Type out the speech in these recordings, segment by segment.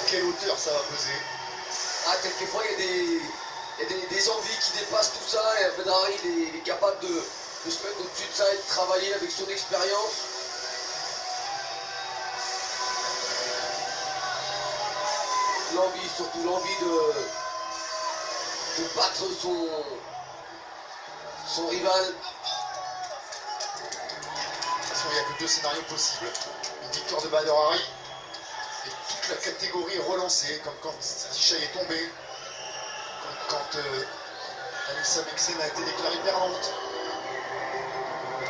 quelle hauteur ça va peser? Ah, quelquefois, il y a des envies qui dépassent tout ça, et Badr Hari, il est capable de se mettre au-dessus de ça et de travailler avec son expérience. L'envie, surtout l'envie de battre son rival. Il n'y a que deux scénarios possibles. Une victoire de Badr Hari et toute la catégorie relancée, comme quand Tishaï est tombé, comme quand Anissa Bexen a été déclarée perdante.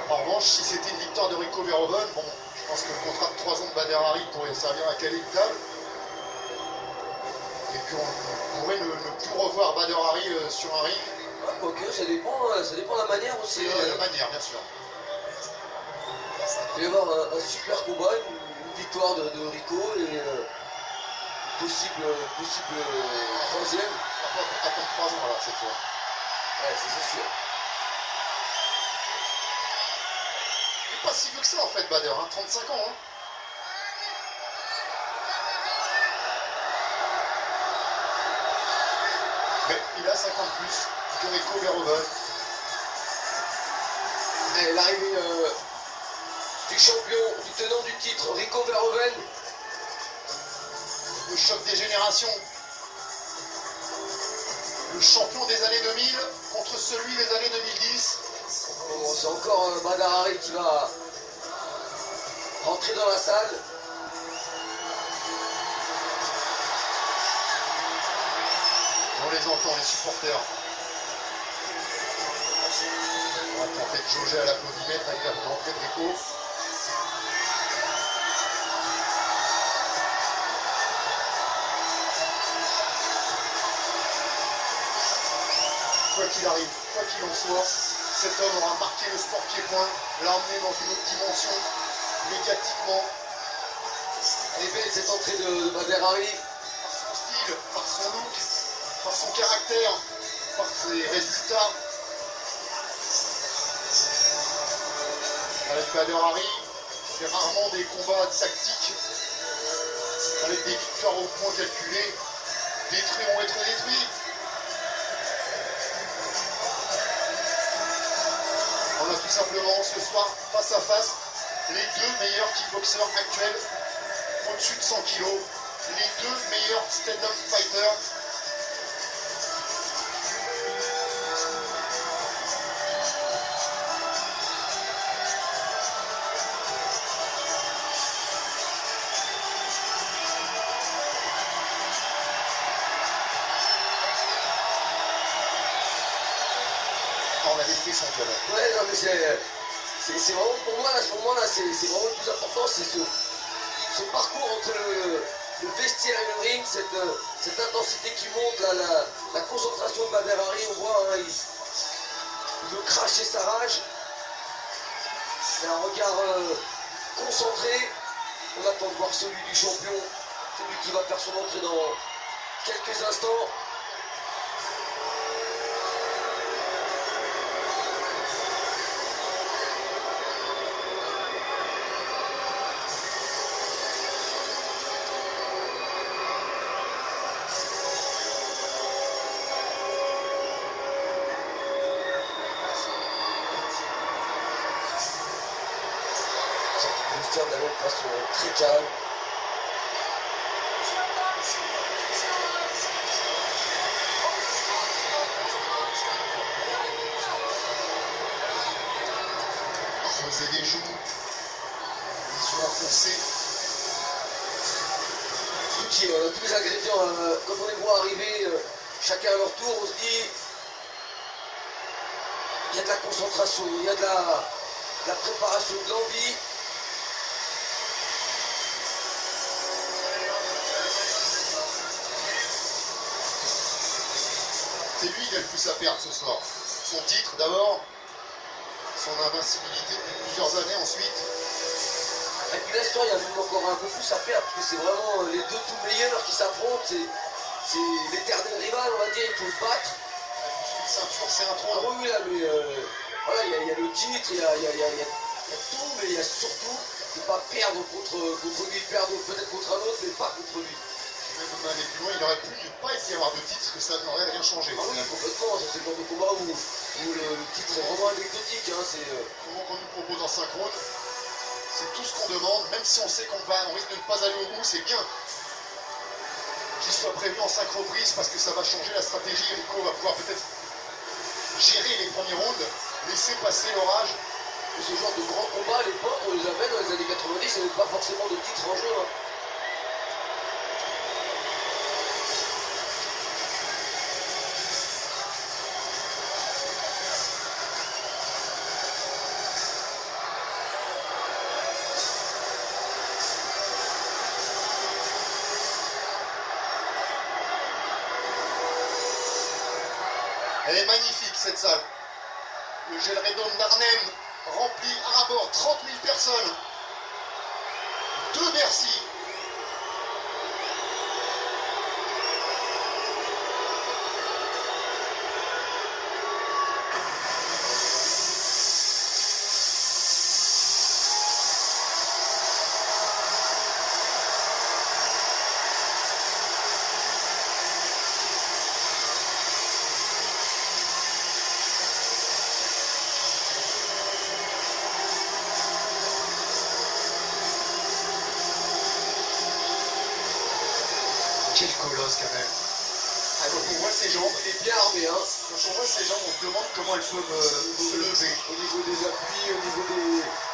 En revanche, si c'était une victoire de Rico Verhoeven, bon, je pense que le contrat de 3 ans de Badr Hari pourrait servir à caler une table. Et qu'on pourrait ne plus revoir Badr Hari sur un ring. Ah, quoique, ça dépend de la manière aussi. Et la manière, bien sûr. Il va y avoir un super combat, une victoire de Rico et possible troisième. Attends 3 ans alors cette fois. Ouais, c'est sûr. Il n'est pas si vieux que ça en fait Badr, hein, 35 ans. Hein. Mais il a 50 plus que Rico Verhoeven. Et l'arrivée du champion, du tenant du titre, Rico Verhoeven. Le choc des générations. Le champion des années 2000 contre celui des années 2010. Bon, c'est encore Badr Hari qui va rentrer dans la salle. On les entend, les supporters. On va tenter de jauger à l'applaudimètre avec la rentrée de Rico. Quoi qu'il arrive, quoi qu'il en soit, cet homme aura marqué le sport pied-point, l'a emmené dans une autre dimension, médiatiquement. Elle est belle cette entrée de Badr Hari. Par son style, par son look, par son caractère, par ses résultats. Avec Badr Hari, c'est rarement des combats tactiques, avec des victoires au point calculé. Détruits vont être détruits. On a tout simplement ce soir, face à face, les deux meilleurs kickboxers actuels, au-dessus de 100 kg, les deux meilleurs stand-up fighters. On a des frissons, tu vois. Ouais, non mais c'est vraiment pour moi à ce moment-là, c'est vraiment le plus important, c'est ce parcours entre le vestiaire et le ring, cette intensité qui monte, la concentration de Badr Hari, on voit, hein, il veut cracher sa rage. Il a un regard concentré. On attend de voir celui du champion, celui qui va faire son entrée dans quelques instants. De la même façon, très calme. Creuser des joues, les yeux enfoncés. Tous les ingrédients, quand on les voit arriver, chacun à leur tour, on se dit, il y a de la concentration, il y a de la préparation, de l'envie. C'est lui qui a le plus à perdre ce soir. Son titre d'abord, son invincibilité depuis plusieurs années ensuite. Et puis là, il y a même encore un peu plus à perdre, parce que c'est vraiment les deux tout meilleurs qui s'affrontent, c'est l'éternel rival, on va dire, il faut le battre. Une ceinture, c'est un Ah trône. oui, là, mais voilà, il y a le titre, il y a tout, mais il y a surtout ne pas perdre contre lui, perdre peut-être contre un autre, mais pas contre lui. Même il aurait pu ne pas y avoir de titre, que ça n'aurait rien changé. Ah oui, complètement, c'est le genre de combat où le titre est vraiment anecdotique. Hein, comment qu'on nous propose en synchrone, c'est tout ce qu'on demande, même si on sait qu'on risque de ne pas aller au bout, c'est bien qu'il soit prévu en 5 reprises parce que ça va changer la stratégie. Rico va pouvoir peut-être gérer les premiers rounds, laisser passer l'orage. Et ce genre de grands combats, à l'époque, on les avait dans les années 90, il n'y avait pas forcément de titre en jeu. Hein. Elle est magnifique cette salle. Le Gelredome d'Arnhem rempli à rabord, 30 000 personnes. De Bercy. Quel colosse quand même. Ah, quand on voit ses jambes, Il est bien armé. Hein. Quand on voit ses jambes, on se demande comment elles peuvent se lever. Au niveau des appuis, au niveau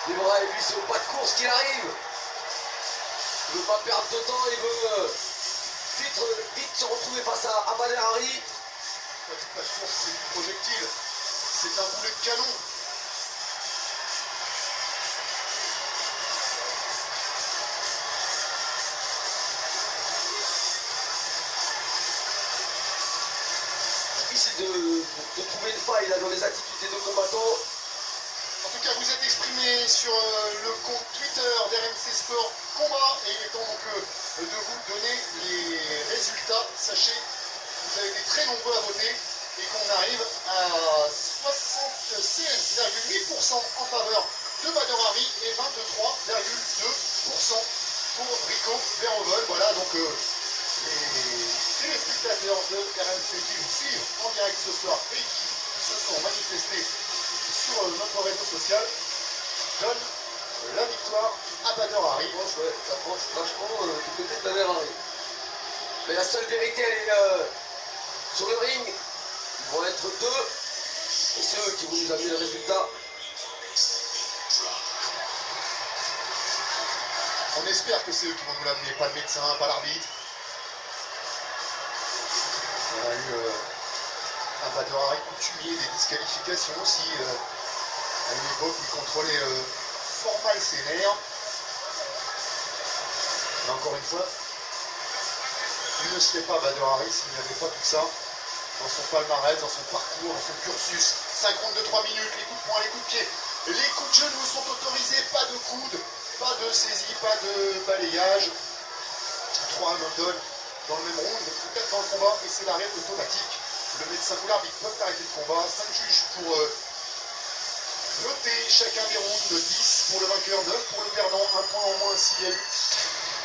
des bras, et puis c'est au pas de course qu'il arrive. Il ne veut pas perdre de temps, il veut vite se retrouver face à Bader Hari. La course, c'est du projectile. C'est un boulet de canon. Difficile de trouver une faille là, dans les attitudes des deux combattants. En tout cas, vous êtes exprimé sur le compte Twitter d'RMC Sport Combat et il est temps donc de vous donner les résultats. Sachez que vous avez été très nombreux à voter et qu'on arrive à 76,8% en faveur de Bader Hari et 23,2% pour Rico Verhoeven. Voilà donc les téléspectateurs de RMC qui nous suivent en direct ce soir et qui se sont manifestés sur notre réseau social donnent la victoire à Bader Hari. Ouais, ça penche vachement du côté de Bader Hari. Mais la seule vérité, elle est sur le ring. Ils vont être deux. Et c'est eux qui vont nous amener le résultat. On espère que c'est eux qui vont nous l'amener, pas le médecin, pas l'arbitre. On a eu un Bader Hari coutumier des disqualifications aussi, à une époque où il contrôlait fort mal ses nerfs. Mais encore une fois, il ne serait pas Bader Hari s'il n'y avait pas tout ça dans son palmarès, dans son parcours, dans son cursus. 5 rounds de 3 minutes, les coups de poing, les coups de pied, les coups de genoux sont autorisés, pas de coude, pas de saisie, pas de balayage. 3 London dans le même round, 4 dans le combat et c'est l'arrêt automatique. Le médecin ou l'arbitre peuvent arrêter le combat. 5 juges pour noter chacun des rounds, 10 pour le vainqueur, 9 pour le perdant, 1 point en moins s'il y a eu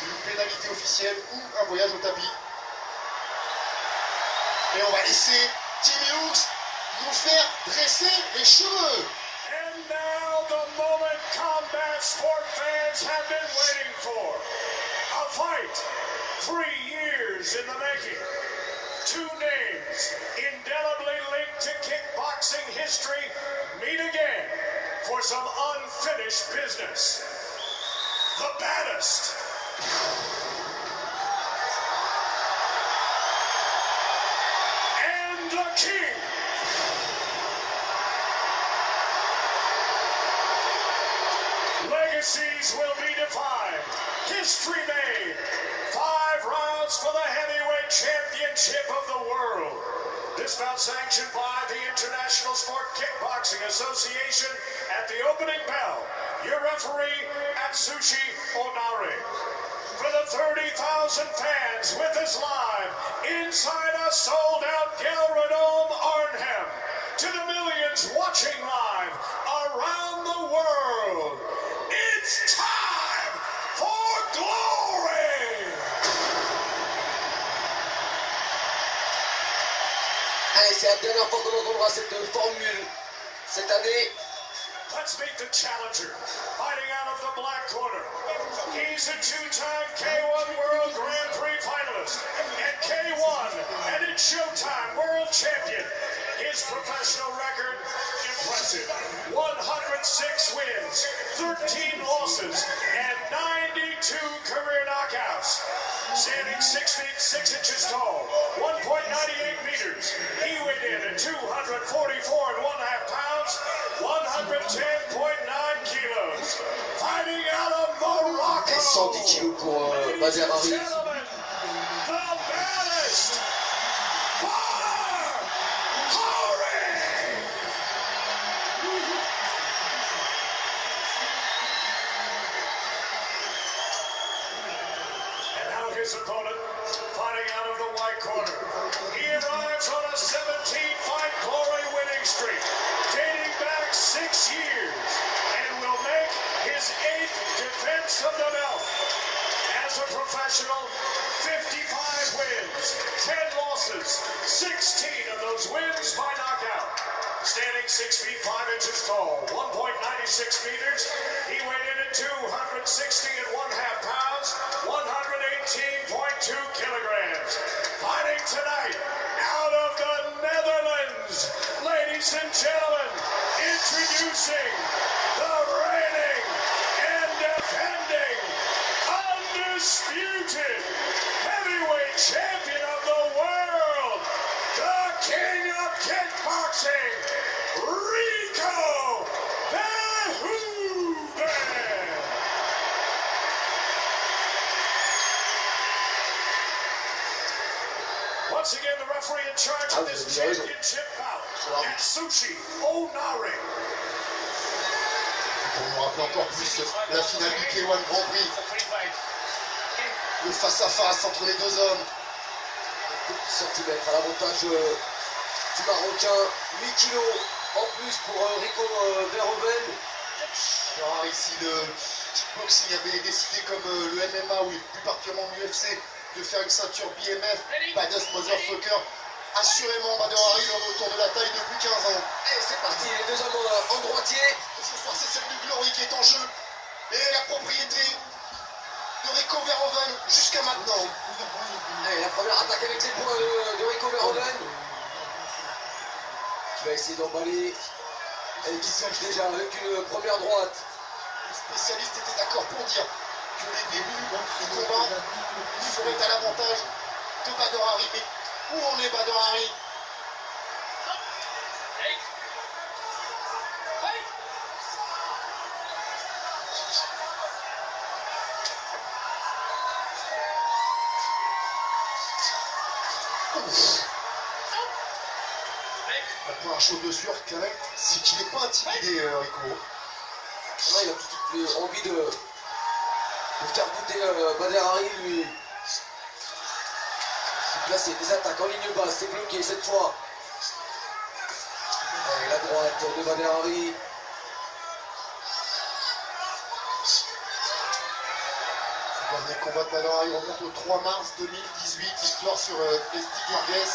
une pénalité officielle ou un voyage au tapis. Et on va laisser Tim Hughes nous faire dresser les cheveux. And now the moment combat sport fans have been waiting for. A fight 3 years in the making. 2 names indelibly linked to kickboxing history meet again for some unfinished business. The baddest. And the king. Legacies will be defined. History made. 5 rounds for the heavyweight championship of the world. This bout sanctioned by the International Sport Kickboxing Association at the opening bell. Your referee, Atsushi Onari. For the 30,000 fans with us live inside a sold-out Gelredome Arnhem. To the millions watching live around the world. It's time for glory! Allez, c'est la dernière fois qu'on entendra cette formule cette année. Let's meet the challenger, fighting out of the black corner. He's a two-time K1 World Grand Prix finalist and K1 and it's Showtime World Champion. His professional record, impressive. 106 wins, 13 losses, and 92 career knockouts. Standing 6 feet 6 inches tall, 1.98 meters. He weighed in at 244.5 pounds, 110.9 kilos. Fighting out of Morocco. 110 kilos pour Bader Hari. The baddest, Bader Hari. His opponent, fighting out of the white corner. He arrives on a 17-fight glory winning streak, dating back 6 years, and will make his 8th defense of the belt. As a professional, 55 wins, 10 losses, 16 of those wins by knockout. Standing 6 feet 5 inches tall, 1.96 meters, he weighed in at 260.5 pounds, 118.2 kilograms. Fighting tonight out of the Netherlands, ladies and gentlemen, introducing the reigning and defending undisputed heavyweight champion of the world, the king of kickboxing, Rico Verhoeven. Once again, the referee in charge of this championship bout, Atsushi Onari. Pour nous rappeler encore plus la finale du K1 Grand Prix. Le face-à-face entre les deux hommes. Centimètres à l'avantage du Marocain. 8 kilos en plus pour Rico Verhoeven. Alors ici, le kickboxing avait décidé, comme le MMA ou plus particulièrement l'UFC, de faire une ceinture BMF, Baddest Motherfucker. Assurément, Bader Hari, le retour de la taille depuis 15 ans. Et c'est parti, les deux hommes en droitier. Ce soir, c'est celle du Glory qui est en jeu. Et la propriété de Rico Verhoeven jusqu'à maintenant. Allez, la première attaque avec les poings de Rico Verhoeven. Qui va essayer d'emballer. Et qui touche déjà avec une première droite. Les spécialistes étaient d'accord pour dire que les débuts du combat seraient à l'avantage de Bader Hari. Mais où en est Bader Hari? La première chose de sûr, quand même, c'est qu'il n'est pas intimidé, Rico. Ouais, il a toute envie de faire goûter Bader Hari, lui. Là, c'est des attaques en ligne basse, c'est bloqué cette fois. Et la droite de Bader Hari. Le dernier combat de Bader Hari remonte au 3 mars 2018, victoire sur Esti Guergues.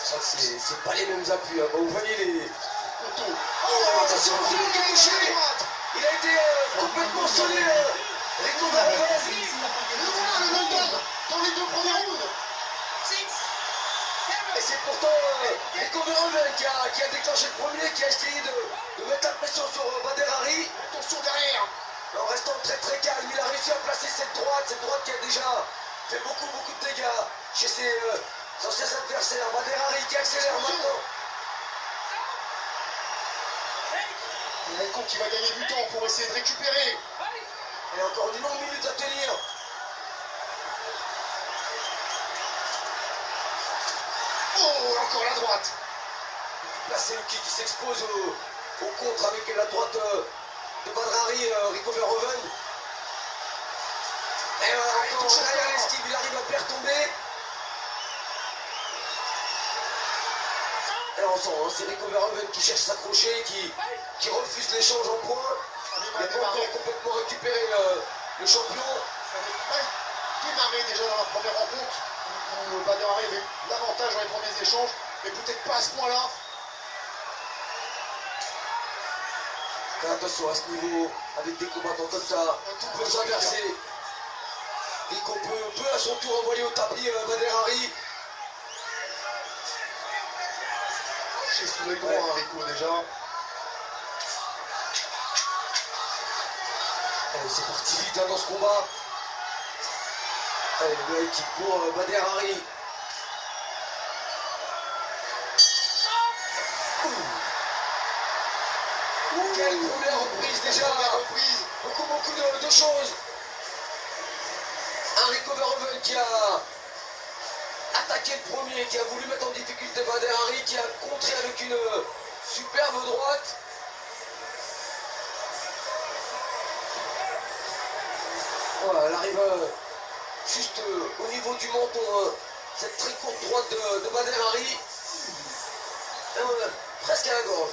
C'est pas les mêmes appuis, hein. Vous voyez les... Coteau. Oh, attention, il est touché. Il a été complètement sonné, Rico Verhoeven. Le voilà, le London, dans les deux premiers rounds. Et c'est pourtant Rico Verhoeven qui a déclenché le premier, qui a essayé de mettre la pression sur Bader Hari. Attention derrière. En restant très très calme, il a réussi à placer cette droite qui a déjà fait beaucoup de dégâts chez ses anciens adversaires. Bader Hari qui accélère maintenant. Rico qui va gagner du temps pour essayer de récupérer. Et encore une longue minute à tenir. Oh, encore la droite. Là, c'est qui s'expose au contre avec la droite de Bader Hari, Rico Verhoeven. Et encore derrière l'esquive, il arrive à faire tomber. Et là, on sent, hein, c'est Rico Verhoeven qui cherche à s'accrocher, qui refuse l'échange en points. Il n'a pas encore complètement récupéré le champion. Ça avait démarré déjà dans la première rencontre. Où Badr Hari avait l'avantage dans les premiers échanges, mais peut-être pas à ce point-là. Attention à ce niveau, avec des combattants comme ça, tout peut s'inverser. Rico peut à son tour envoyer au tapis Badr Hari. Chez sous l'œil droit, hein, Rico déjà. Allez, c'est parti vite hein, dans ce combat. Allez, le kick pour Badr Hari. Quelle première reprise déjà. Beaucoup de choses. Un Rico Verhoeven qui a attaqué le premier, qui a voulu mettre en difficulté Badr Hari, qui a contré avec une superbe droite. Voilà, elle arrive juste au niveau du menton, cette très courte droite de Badr Hari. Presque à la gorge.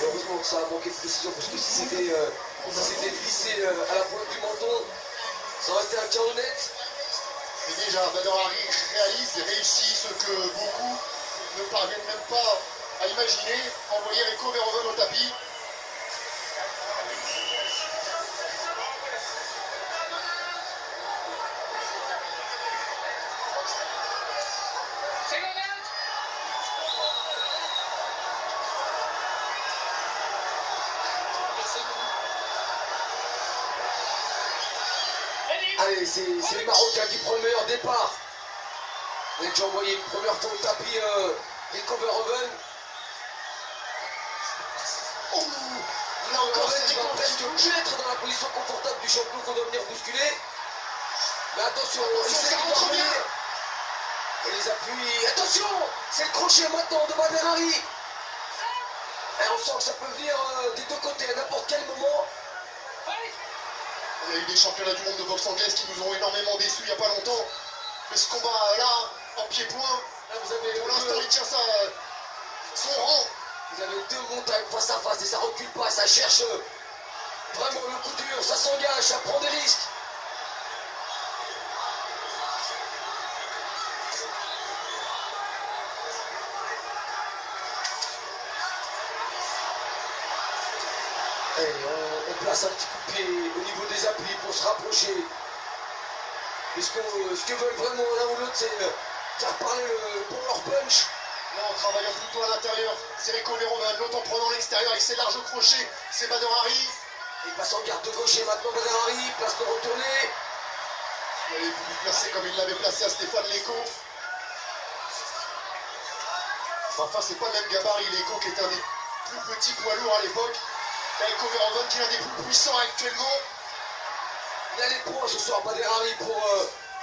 Heureusement que ça a manqué de précision parce que si c'était glissé à la pointe du menton, ça aurait été un chaos net. Et déjà, Badr Hari réussit ce que beaucoup ne parviennent même pas à imaginer, envoyer Rico Verhoeven au tapis. Allez, c'est les Marocains qui prennent le meilleur départ. On a déjà envoyé une première fois au tapis Rico Verhoeven. Oh, là encore, Verhoeven qui peut presque être dans la position confortable du champion qu'on doit venir bousculer. Mais attention, ça rentre bien. Et les appuis. Attention, c'est le crochet maintenant de Badr Hari. Et on sent que ça peut venir des deux côtés à n'importe quel moment. Il y a eu des championnats du monde de boxe anglaise qui nous ont énormément déçus il n'y a pas longtemps. Mais ce combat-là, en pied-point, Vous avez pour l'instant, il tient son rang. Vous avez deux montagnes face à face et ça recule pas, ça cherche vraiment le coup dur, ça s'engage, ça prend des risques. Allez, on place un petit coup de pied au niveau des appuis pour se rapprocher. Et ce que veulent vraiment l'un ou l'autre, c'est faire parler le power punch. Là, en travaillant plutôt à l'intérieur, c'est Rico Verhoeven. L'autre en prenant l'extérieur avec ses larges crochets, c'est Badr Hari. Il passe en garde de gauche et maintenant Badr Hari, place de retourner. Il avait voulu placer comme il l'avait placé à Stéphane Leko. Enfin, c'est pas le même gabarit, Leko, qui est un des plus petits poids lourds à l'époque. Rico Verhoeven, qui est l'un des plus puissants actuellement. Il a les points ce soir, Badr Hari, pour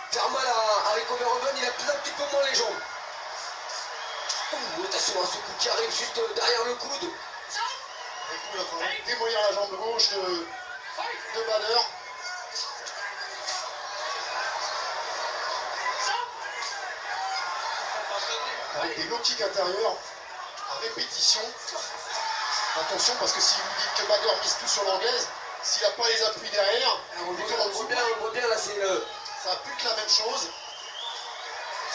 faire mal à Rico Verhoeven. Il a peut-être un petit peu moins les jambes. Attention à ce coup qui arrive juste derrière le coude. Rico, il est en train de démolir la jambe gauche de Badr. Avec des low kicks intérieurs à répétition. Attention, parce que si vous dites que Badr mise tout sur l'anglaise, s'il n'a pas les appuis derrière, On voit bien là, c'est ça n'a plus que la même chose.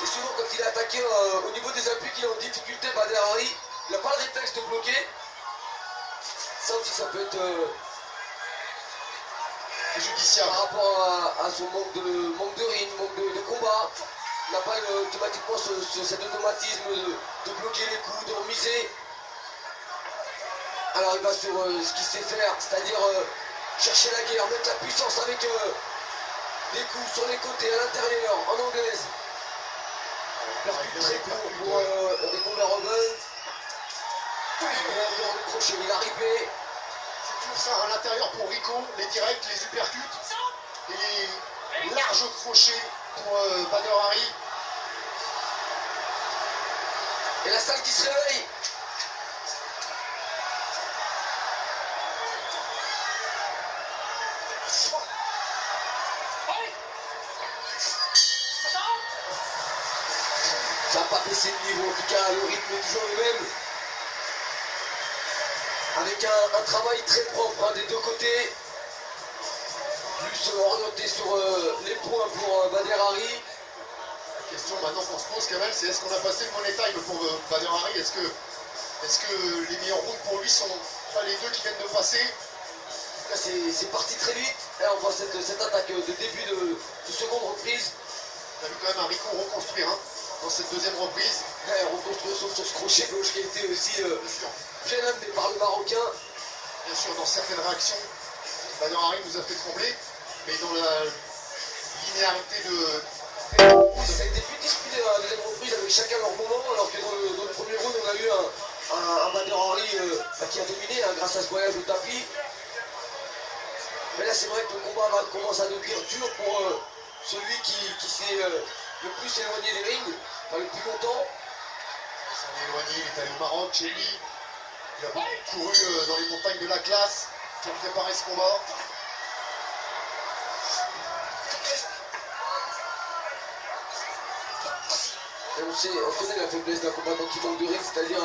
c'est souvent quand il est attaqué au niveau des appuis qu'il est en difficulté, Badr Hari. Il n'a pas le réflexe de bloquer. Ça aussi, ça peut être Préjudiciable. par rapport à son manque de rythme, manque de combat. Il n'a pas automatiquement cet automatisme de bloquer les coups, de remiser. Alors il va sur ce qu'il sait faire, c'est-à-dire chercher la guerre, mettre la puissance avec des coups sur les côtés, à l'intérieur, en anglaise. Percute très court pour Rico Verhoeven. Il est le crochet, il est arrivé. C'est toujours ça, à l'intérieur pour Rico, les directs, les uppercuts, et les larges crochets pour Badr Hari. Et la salle qui se réveille. Ça n'a pas baissé de niveau, en tout cas le rythme est toujours le même. Avec un travail très propre des deux côtés. Plus orienté sur les points hein, pour Badr Hari. La question maintenant qu'on se pose quand même, c'est est-ce qu'on a passé le money time pour Badr Hari? Est-ce que les meilleurs rounds pour lui sont pas les deux qui viennent de passer? Là c'est parti très vite. Là on voit cette attaque de début de seconde reprise. On a vu quand même un Rico reconstruire hein, dans cette deuxième reprise. Ouais, reconstruire sauf sur ce crochet gauche qui a été aussi bien amené par le Marocain. Bien sûr, dans certaines réactions, Badr Hari nous a fait trembler, mais dans la linéarité de... Ça a été plus disputé dans la deuxième reprise avec chacun leur moment, alors que dans le premier round on a eu un Badr Hari qui a dominé hein, grâce à ce voyage au tapis. Mais là c'est vrai que le combat commence à devenir dur pour celui qui s'est le plus éloigné des rings, enfin le plus longtemps. Il s'en est éloigné, il est allé au Maroc chez lui. Il a beaucoup couru dans les montagnes de la classe pour préparer ce combat. Et on connaît la faiblesse d'un combattant qui manque de ring, c'est-à-dire...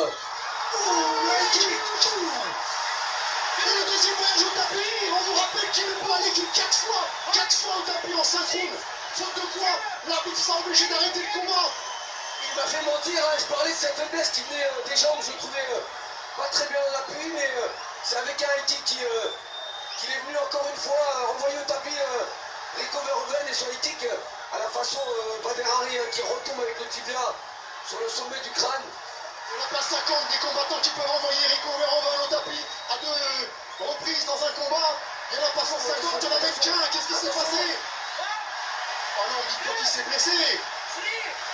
Et le deuxième voyage au tapis, on vous rappelle qu'il ne peut aller que 4 fois au tapis en synchrone. Faute de quoi, l'arbitre sera obligé d'arrêter le combat. Il m'a fait mentir, hein, je parlais de cette faiblesse qui venait des jambes, je le trouvais pas très bien en appui, mais c'est avec un high kick qu'il est venu encore une fois renvoyer au tapis Rico Verhoeven et son high kick à la façon Badr Hari qui retombe avec le tibia sur le sommet du crâne. Il n'y en a pas 50 des combattants qui peuvent envoyer Rico Verhoeven au tapis à 2 reprises dans un combat. Il n'y en a pas 150, il y en a même qu'un. Qu'est-ce qui s'est passé? Oh non, dites pas qu'il s'est blessé.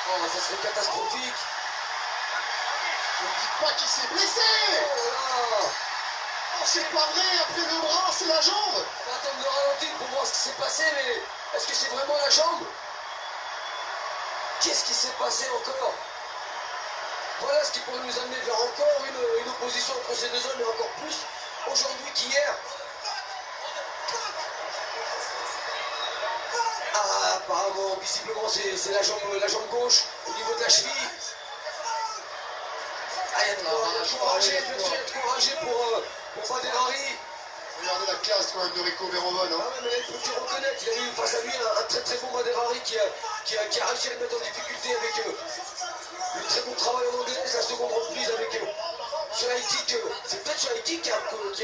Oh, ça serait catastrophique. Ne dites pas qu'il s'est blessé. Oh là. Oh, c'est pas vrai, après le bras, c'est la jambe. On va attendre de ralentir pour voir ce qui s'est passé, mais est-ce que c'est vraiment la jambe? Qu'est-ce qui s'est passé encore? Voilà ce qui pourrait nous amener vers encore une opposition entre ces deux hommes, et encore plus aujourd'hui qu'hier. Ah, apparemment, visiblement, c'est la jambe gauche au niveau de la cheville. Ah, il y a de quoi enrager, bien sûr, il y a de quoi enrager pour Badr Hari. Regardez la classe quand même de Rico Verhoeven. Ah ouais, mais là, il faut le reconnaître, il a eu face à lui un très très bon Badr Hari qui a réussi à le mettre en difficulté avec le très bon travail en anglaise, la seconde reprise avec ce high kick. C'est peut-être ce high kick qui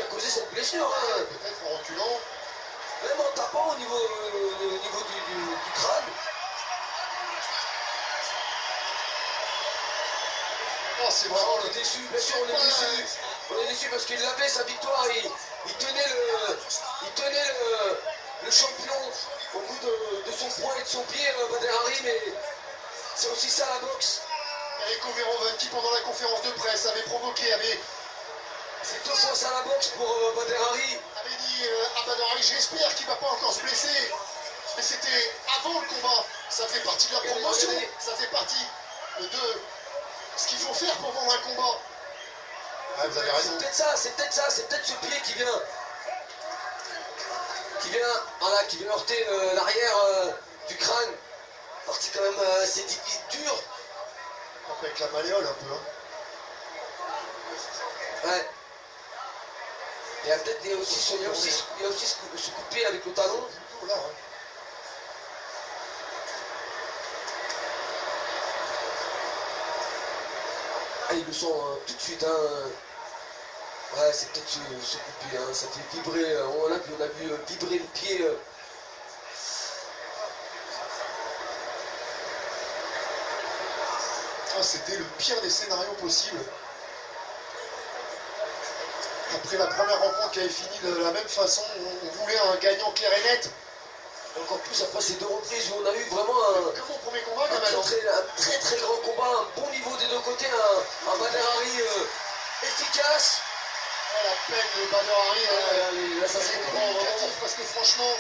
a causé cette blessure. Hein. Peut-être en reculant. Même en tapant au niveau du crâne. Oh, c'est Oh, vraiment on est déçu, bien sûr, on est déçu. On est déçu parce qu'il avait sa victoire, il tenait le champion au bout de son poing et de son pied, Badr Hari, mais c'est aussi ça la boxe. Rico Verhoeven qui pendant la conférence de presse avait provoqué, C'est 2 fois ça la boxe pour Badr Hari. avait dit à Badr Hari, j'espère qu'il ne va pas encore se blesser. Mais c'était avant le combat. Ça fait partie de la promotion. Ça fait partie de ce qu'il faut faire pour vendre un combat. Ah, vous avez raison. C'est peut-être ce pied qui vient heurter l'arrière du crâne. Partie quand même assez dure. Avec la malléole un peu. Hein. Ouais. Il y a peut-être aussi se couper avec le talon. Là, hein. Ah, il le sent tout de suite. Hein. Ouais, c'est peut-être se couper. Hein. Ça fait vibrer. On a vu vibrer le pied. Ah, c'était le pire des scénarios possibles. Après la première rencontre qui avait fini de la même façon, on voulait un gagnant clair et net. Encore plus après ces 2 reprises où on a eu vraiment Comme au premier combat, quand même. un très grand combat, un bon niveau des deux côtés, un Badr Hari efficace. Ah, la peine de Badr Hari, Là, ça c'est c'est communicatif parce que franchement,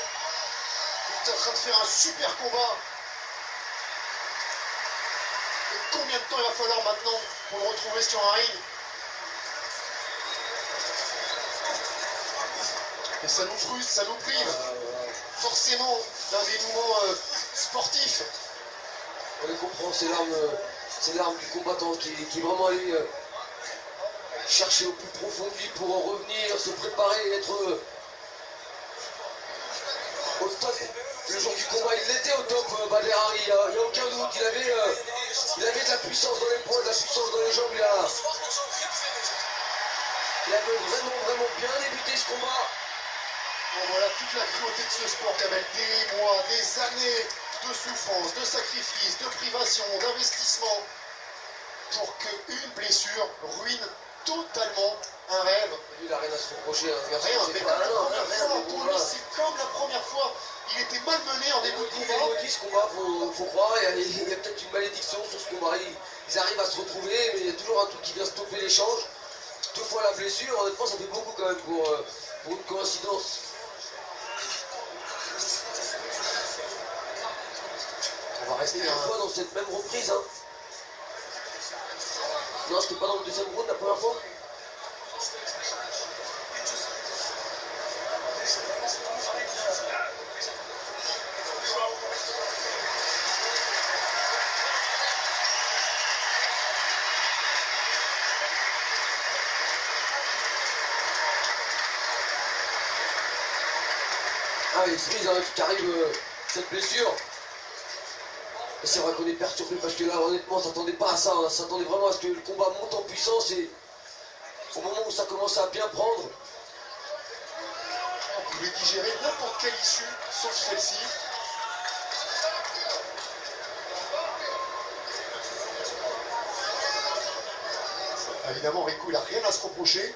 il est en train de faire un super combat. Et combien de temps il va falloir maintenant pour le retrouver sur un ring? Et ça nous frustre, ça nous prive forcément d'un dénouement sportif. On les comprend, c'est l'arme du combattant qui est vraiment allé chercher au plus profond de lui pour revenir, se préparer, être au top Le jour du combat, il était au top, Badr Hari, il n'y a aucun doute. Il avait de la puissance dans les poings, de la puissance dans les jambes. Il avait vraiment bien débuté ce combat. Bon, voilà toute la cruauté de ce sport, Kamel. Des mois, des années de souffrance, de sacrifice, de privation, d'investissement pour qu'une blessure ruine totalement un rêve. Lui, il n'a rien à se reprocher. Hein. Rien, mais comme la première fois, pour lui, c'est comme la première fois. Il était malmené en début de combat. Il ce combat, faut croire, il y a peut-être une malédiction sur ce combat. Ils arrivent à se retrouver, mais il y a toujours un truc qui vient stopper l'échange. 2 fois la blessure, honnêtement, ça fait beaucoup quand même pour une coïncidence. On va rester une fois dans cette même reprise. Hein. Non, c'était pas dans le deuxième round la première fois. Ah, il se mise qui arrive cette blessure. Et c'est vrai qu'on est perturbé parce que là, honnêtement, on s'attendait pas à ça. On s'attendait vraiment à ce que le combat monte en puissance et au moment où ça commence à bien prendre. On pouvait digérer n'importe quelle issue, sauf celle-ci. Évidemment, Rico, il n'a rien à se reprocher.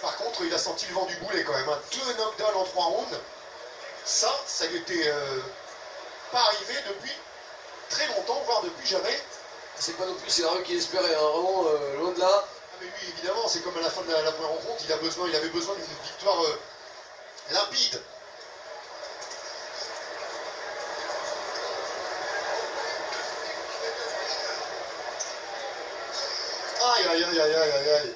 Par contre, il a senti le vent du boulet quand même. Hein. 2 knockdowns en 3 rounds. Ça lui était pas arrivé depuis très longtemps, voire depuis jamais. C'est pas non plus scénario qu'il espérait, hein. Vraiment loin de là. Ah mais lui, évidemment, c'est comme à la fin de la première rencontre, il avait besoin d'une victoire limpide. Aïe, aïe, aïe, aïe, aïe, aïe.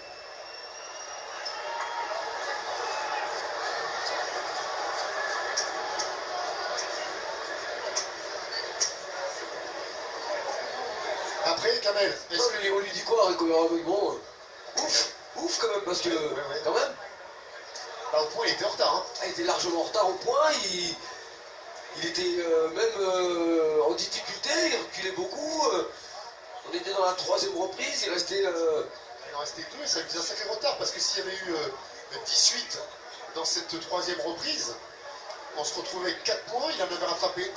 Après, Kamel, on lui dit quoi, Rico? Bon, ouf quand même, parce que, quand même. Bah, au point, il était en retard. Hein. Il était largement en retard au point, il était même en difficulté, il reculait beaucoup. On était dans la 3e reprise, il restait... Il en restait 2 et ça lui faisait un sacré retard, parce que s'il y avait eu 18 dans cette 3e reprise, on se retrouvait avec 4 points, il en avait rattrapé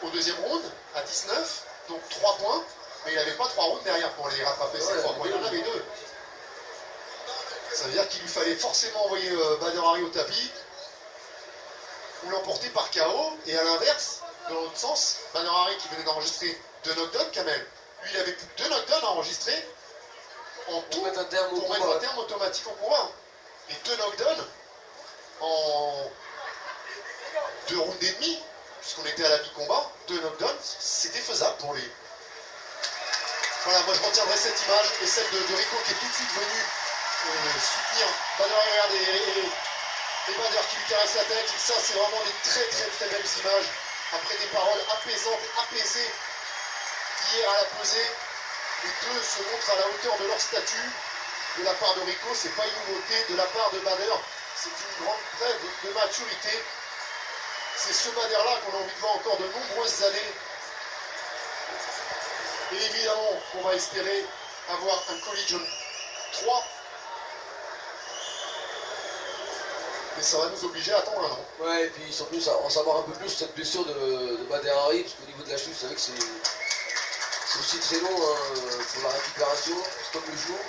1 au 2e round, à 19, donc 3 points. Mais il n'avait pas 3 rounds derrière pour les rattraper, ces 3 points. Il en avait 2. Ça veut dire qu'il lui fallait forcément envoyer Badr Hari au tapis ou l'emporter par KO. Et à l'inverse, dans l'autre sens, Badr Hari qui venait d'enregistrer 2 knockdowns, Kamel. Lui, il avait plus que 2 knockdowns à enregistrer en tout pour mettre un terme automatique au combat. Et 2 knockdowns en 2 rounds et demi, puisqu'on était à la mi-combat, 2 knockdowns, c'était faisable pour lui. Voilà, moi je retiendrai cette image et celle de Rico qui est tout de suite venu soutenir Badr Hari, regardez, et Badr qui lui caresse la tête. Ça, c'est vraiment des très belles images. Après des paroles apaisantes, apaisées hier à la pesée. Les deux se montrent à la hauteur de leur statut. De la part de Rico, c'est pas une nouveauté. De la part de Badr, c'est une grande preuve de maturité. C'est ce Badr-là qu'on a envie de voir encore de nombreuses années. Et évidemment qu'on va espérer avoir un Collision 3. Mais ça va nous obliger à attendre un an. Ouais, et puis surtout en savoir un peu plus sur cette blessure de Badr Hari, parce qu'au niveau de la cheville, c'est vrai que c'est aussi très long hein, pour la récupération, c'est comme le genou.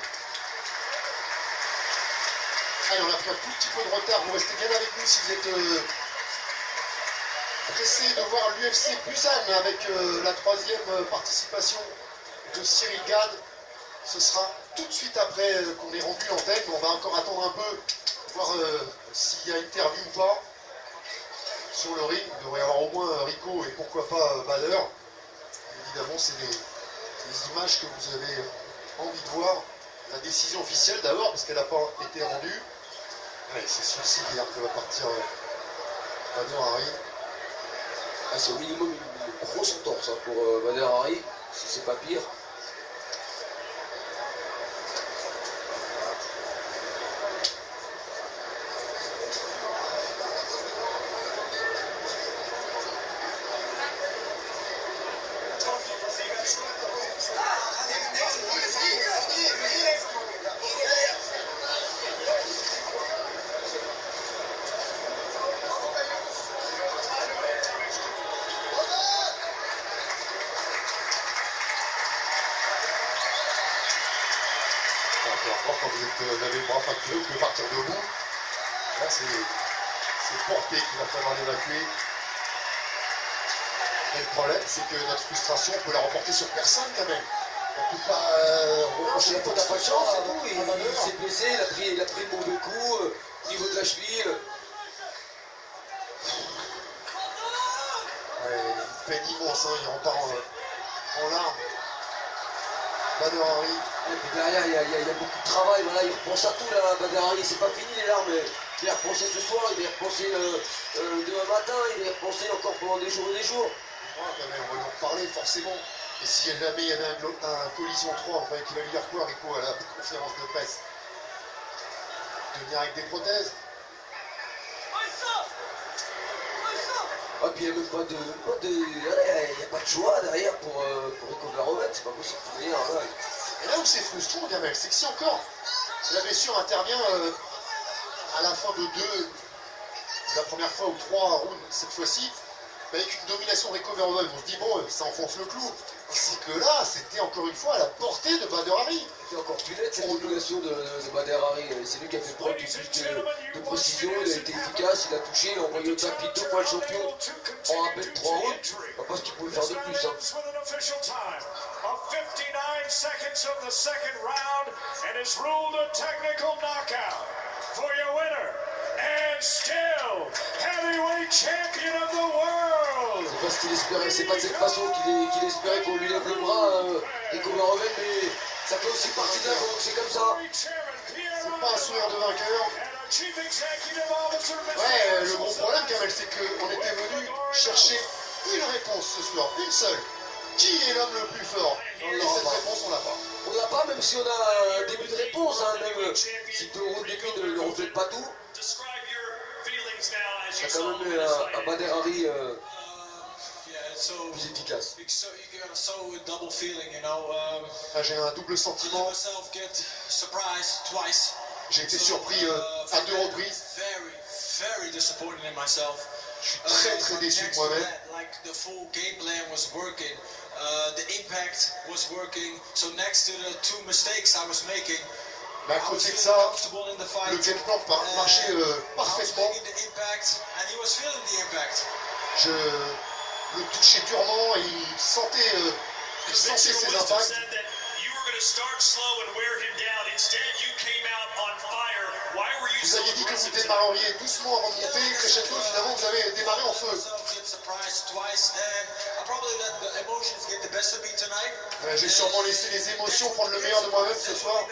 Allez, on a pris un tout petit peu de retard, vous restez bien avec nous si vous êtes pressés de voir l'UFC Busan avec la 3e participation de Cyril Gane. Ce sera tout de suite après qu'on ait rendu l'antenne, mais on va encore attendre un peu, voir s'il y a interview ou pas sur le ring. Il devrait y avoir au moins Rico et pourquoi pas Badr. Évidemment, c'est des images que vous avez envie de voir. La décision officielle d'abord, parce qu'elle n'a pas été rendue. Allez, c'est celui-ci que va partir Badr Hari. Ah, c'est au minimum une grosse entorse hein, pour Badr Hari, si c'est pas pire. vous avez le bras fracturé, vous pouvez partir debout. Là, c'est Porté qui va falloir l'évacuer. Et le problème, c'est que notre frustration, on peut la remporter sur personne quand même. On ne peut pas reprocher Il la faute n'a à pas de chance, c'est tout. à Madeur. Il s'est blessé, il a pris le mauvais coup au niveau de la cheville. Ouais, une peine immense, hein, il repart en larmes. Badr Hari. Et puis derrière, il y a beaucoup de travail. Voilà, il repense à tout là, Badr Hari. C'est pas fini les larmes. Il va y repenser ce soir, il va y repenser demain matin, il va y repenser encore pendant des jours et des jours. Ouais, quand même, on va en reparler forcément. Et si jamais il y avait un collision 3, enfin, qu'il va lui dire quoi, Rico, à la conférence de presse? De venir avec des prothèses? Ah, puis il n'y a même pas de choix derrière pour Rico Verhoeven, c'est pas possible. Là. Et là où c'est frustrant, Gamel, c'est que si encore la blessure intervient à la fin de la première fois ou 3 rounds cette fois-ci, avec une domination Rico Verhoeven, on se dit bon, ça enfonce le clou. C'est que là, c'était encore une fois à la portée de Badr Hari. C'était encore plus net cette domination de Badr Hari. C'est lui qui a fait preuve du plus de précision, il a été efficace, il a touché, il a envoyé au tapis 2 fois le champion en à peine 3 rounds. On voit pas ce qu'il pouvait faire de plus. Hein. 59 seconds of the second round, and is ruled a technical knockout for your winner and still heavyweight champion of the world. C'est pas ce qu'il espérait, c'est pas de cette façon qu'il espérait qu'on lui lève le bras, Rico Verhoeven, mais ça fait aussi partie de la boxe, c'est comme ça. C'est pas un sourire de vainqueur. Ouais, le gros problème, Kamel, c'est qu'on était venu chercher une réponse ce soir, une seule. Qui est l'homme le plus fort? Et cette réponse, on l'a pas. On l'a pas, même si on a un début de réponse, hein, même si le round début ne reflète pas tout. Il y a quand même un Badr Hari plus efficace. Là, j'ai un double sentiment. J'ai été surpris à 2 reprises. Je suis très très déçu de moi-même. Mais à côté de ça, le game plan marchait parfaitement. Je le touchais durement et il sentait ses impacts. Vous aviez dit que vous démarreriez doucement avant de monter, crescendo, finalement vous avez démarré en feu. J'ai sûrement laissé les émotions prendre le meilleur de moi-même ce soir.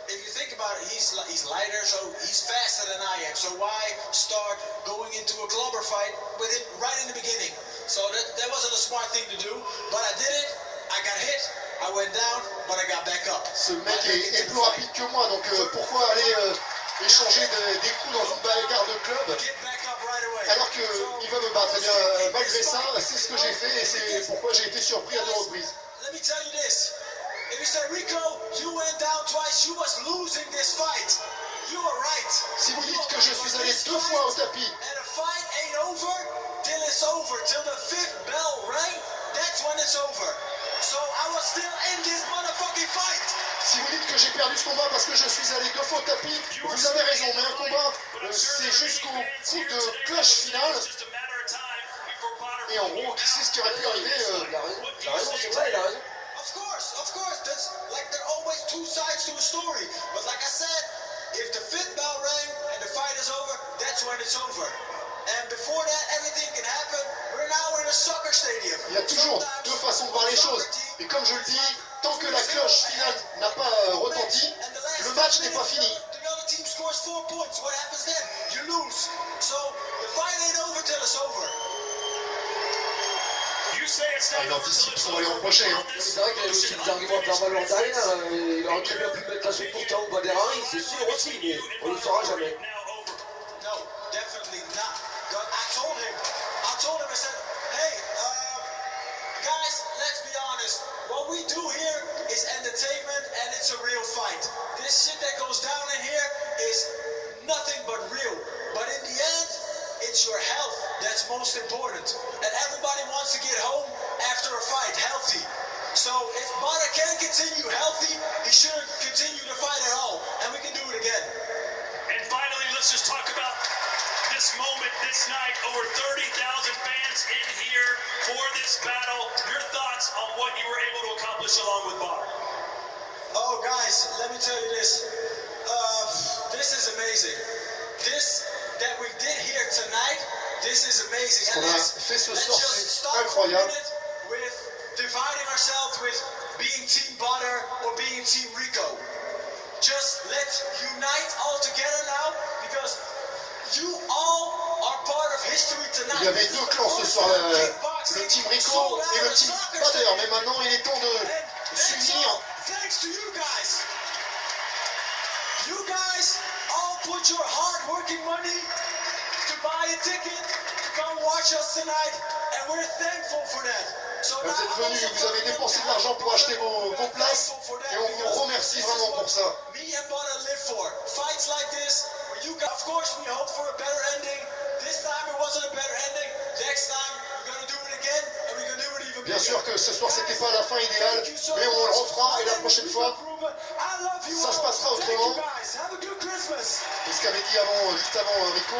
If you think about it, he's lighter, so he's faster than I am. So why start going into a clubber fight with him right in the beginning? So that wasn't a smart thing to do, but I did it. I got hit. I went down, but I got back up. Ce mec est plus rapide que moi, donc pourquoi aller échanger des coups dans une bagarre de club alors qu'il va me battre? Eh bien, malgré ça, c'est ce que j'ai fait et c'est pourquoi j'ai été surpris à 2 reprises. Let me tell you this. If you say, Rico, you went down twice, you was losing this fight. You are right. Si vous dites que je suis allé 2 fois au tapis, and the fight ain't over till it's over, till the 5th bell rang, that's when it's over. So I was still in this motherfucking fight. Si vous dites que j'ai perdu ce combat parce que je suis allé 2 fois au tapis, vous avez raison, mais un combat, c'est jusqu'au coup de cloche finale. Et en gros, qui sait ce qui aurait pu arriver Il a raison, c'est vrai, il a raison. Of course, that's like there are always 2 sides to a story. But like I said, if the 5th bell rang and the fight is over, that's when it's over. And before that, everything can happen. We're now in a soccer stadium. Il y a toujours 2 façons de voir les choses. Et comme je le dis, tant que la cloche finale n'a pas retenti, le match n'est pas fini. The other team scores 4 points. What happens then? You lose. So the fight ain't over till it's over. Il anticipe son aller en prochain. Hein. C'est vrai qu'il avait aussi des arguments à faire valoir derrière. Il aurait très bien pu mettre la soupe pour KO Badr Hari, c'est sûr aussi, mais on ne le saura jamais. No, definitely not. I told him, I said, hey, guys, let's be honest. What we do here is entertainment and it's a real fight. This shit that goes down in here is nothing but real. But in the end, it's your health that's most important. And everybody wants to get home after a fight healthy. So if Butter can continue healthy, he should continue to fight at all, and we can do it again. And finally, let's just talk about this moment, this night. Over 30,000 fans in here for this battle. Your thoughts on what you were able to accomplish along with Butter? Oh, guys, let me tell you this. This is amazing. This that we did here tonight, this is amazing. Ce qu'on a fait ce soir, c'est incroyable. With dividing ourselves with being Team Butter or being Team Rico. Just let's unite all together now because you all are part of history tonight. Il y avait deux clans ce soir, le Team Rico et le Team Butter, mais maintenant il est temps de s'unir. Thanks to you guys. You guys all put your hard-working money to buy a ticket to come watch us tonight, and we're thankful for that. So Vous êtes venus, vous avez dépensé de l'argent pour acheter vos places et on vous remercie vraiment pour ça. Me and Butter live for fights like this. Where you guys, of course, we hope for a better ending. This time it wasn't a better ending. Next time we're gonna do it again, and we're gonna do it even Bien bigger. sûr que ce soir c'était pas la fin idéale, mais on le refera et la prochaine fois, ça se passera autrement. C'est ce qu'avait dit juste avant Rico,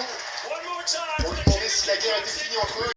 One more time. pour lui demander si la guerre était finie entre eux.